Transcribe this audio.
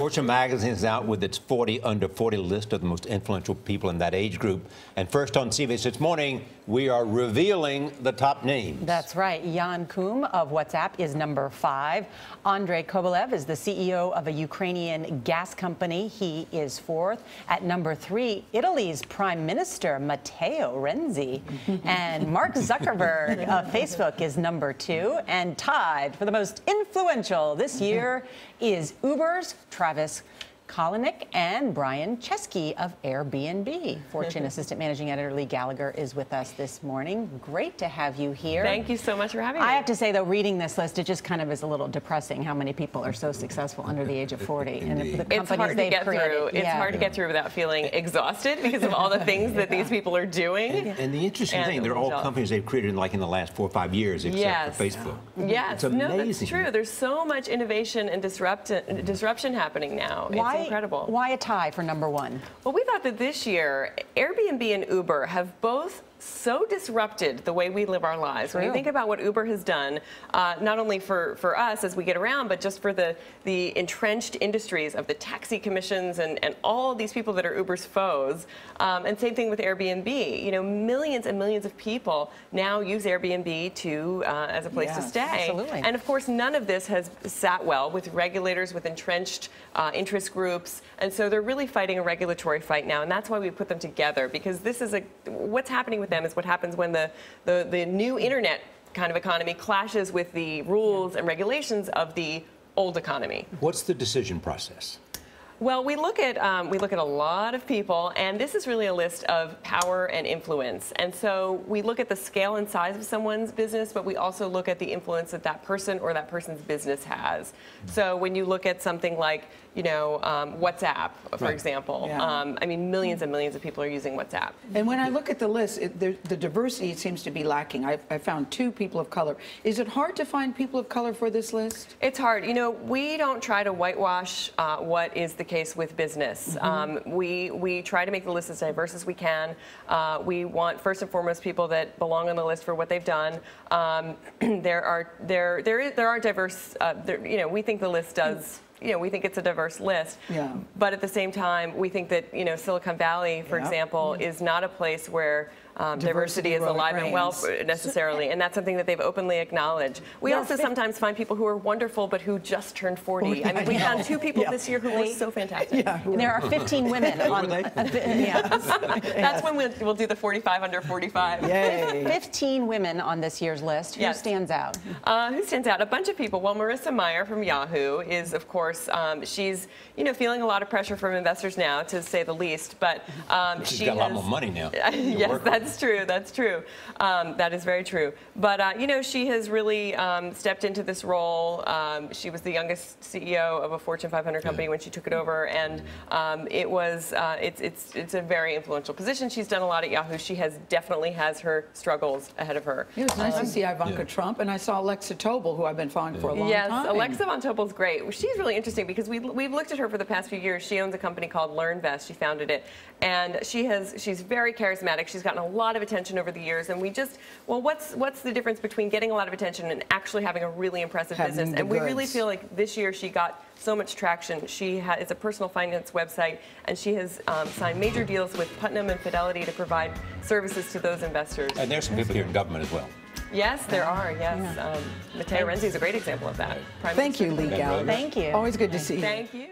Fortune magazine is out with its 40 under 40 list of the most influential people in that age group. And first on CBS This Morning, we are revealing the top names. That's right. Jan Koum of WhatsApp is number 5. Andrei Kovalev is the CEO of a Ukrainian gas company. He is 4th. At number 3, Italy's Prime Minister, Matteo Renzi. And Mark Zuckerberg of Facebook is number 2. And tied for the most influential this year is Uber's Travis Kalanick and Brian Chesky of Airbnb. Fortune Assistant Managing Editor Leigh Gallagher is with us this morning. Great to have you here. Thank you so much for having me. I have to say, though, reading this list, it just kind of is a little depressing how many people are so successful under the age of 40. And the it's hard to get through. It's hard to get through without feeling exhausted because of all the things that these people are doing. And the interesting thing, they're all companies they've created in the last 4 or 5 years, except for Facebook. Yes, it's amazing. No, that's true. There's so much innovation and disruption happening now. It's incredible. Why a tie for number 1? Well, we thought that this year, Airbnb and Uber have both so disrupted the way we live our lives. When you think about what Uber has done, not only for us as we get around, but just for the entrenched industries of the taxi commissions and all these people that are Uber's foes. And same thing with Airbnb. You know, millions and millions of people now use Airbnb to as a place to stay. Absolutely. And of course, none of this has sat well with regulators, with entrenched interest groups. And so they're really fighting a regulatory fight now. And that's why we put them together, because this is what's happening with them is what happens when the new internet kind of economy clashes with the rules and regulations of the old economy. What's the decision process? Well, we look at a lot of people, and this is really a list of power and influence. And so we look at the scale and size of someone's business, but we also look at the influence that that person or that person's business has. So when you look at something like, you know, WhatsApp, for example, I mean, millions and millions of people are using WhatsApp. And when I look at the list, the diversity seems to be lacking. I found 2 people of color. Is it hard to find people of color for this list? It's hard. You know, we don't try to whitewash what is the case with business. We try to make the list as diverse as we can. We want first and foremost people that belong on the list for what they've done. There are diverse. You know, we think the list does. You know, we think it's a diverse list. But at the same time, we think that, you know, Silicon Valley, for example, is not a place where diversity is alive and well necessarily, and that's something that they've openly acknowledged. We also sometimes find people who are wonderful but who just turned 40. I mean, we found 2 people this year who were so fantastic. And there are 15 women on That's when we'll do the 45 under 45. Yay. 15 women on this year's list. Who stands out? Who stands out? A bunch of people. Well, Marissa Mayer from Yahoo is, of course, she's, you know, feeling a lot of pressure from investors now, to say the least. But she's got a lot more money now. Yes, that's true. That's true. That is very true. But you know, she has really stepped into this role. She was the youngest CEO of a Fortune 500 company when she took it over, and it's a very influential position. She's done a lot at Yahoo. She definitely has her struggles ahead of her. It was nice to see Ivanka Trump, and I saw Alexa Tobel, who I've been following for a long time. Yes, Alexa von Tobel's great. She's really interesting because we've looked at her for the past few years. She owns a company called LearnVest. She founded it, and she's very charismatic. She's gotten a lot of attention over the years, and what's the difference between getting a lot of attention and actually having a really impressive business? And we really feel like this year she got so much traction. It's a personal finance website, and she has signed major deals with Putnam and Fidelity to provide services to those investors. And there's some people here in government as well. Yes, there are. Yes, Matteo Renzi is a great example of that. Thank you, Leigh Gallagher. Thank you. Always good to see you. Thank you.